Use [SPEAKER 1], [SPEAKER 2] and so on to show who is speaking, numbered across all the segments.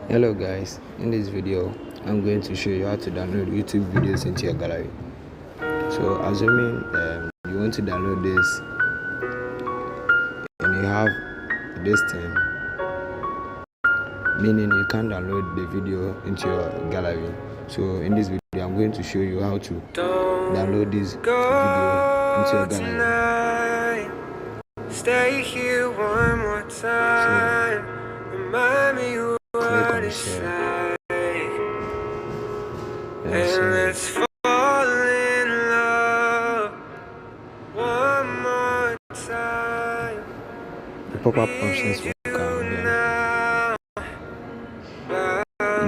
[SPEAKER 1] Hello guys, in this video I'm going to show you how to download YouTube videos into your gallery. So assuming you want to download this and you have this thing, meaning you can't download the video into your gallery. So in this video I'm going to show you how to download this video into your gallery.
[SPEAKER 2] Stay here one more time. Remind me what it's like. And let's fall in love one more time.
[SPEAKER 1] The pop-up options will come then.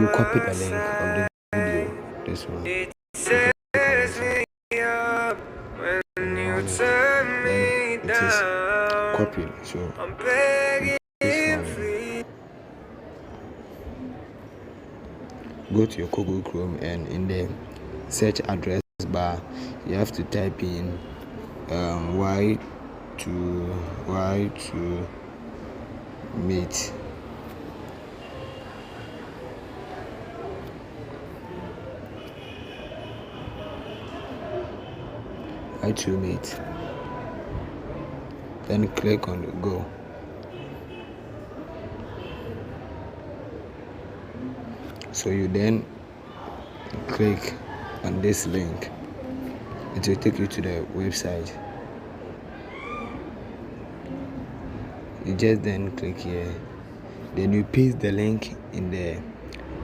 [SPEAKER 1] You copy the link of the video, this one.
[SPEAKER 2] It tears me up when you turn me down.
[SPEAKER 1] Copied, so
[SPEAKER 2] I'm begging
[SPEAKER 1] this one. Go to your Google Chrome and in the search address bar you have to type in y to meet. Y2Meet. Then click on go. So you then click on this link. It will take you to the website. You just then click here. Then you paste the link in the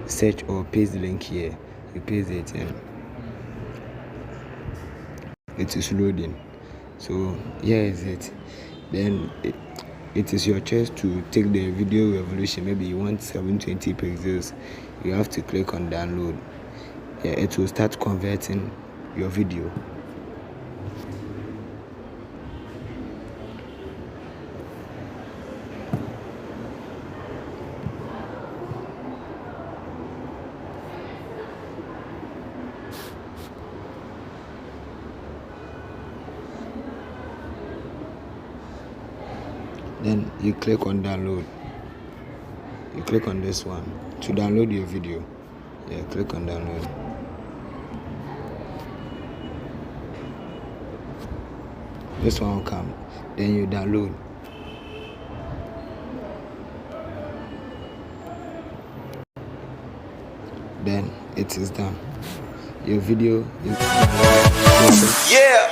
[SPEAKER 1] search or paste the link here. You paste it in. It is loading. So here is it. Then it is your choice to take the video revolution. Maybe you want 720 pixels. You have to click on download. Yeah, it will start converting your video. Then you click on download. You click on this one to download your video. Yeah, click on download. This one will come. Then you download. Then it is done. Your video is downloaded.
[SPEAKER 2] yeah.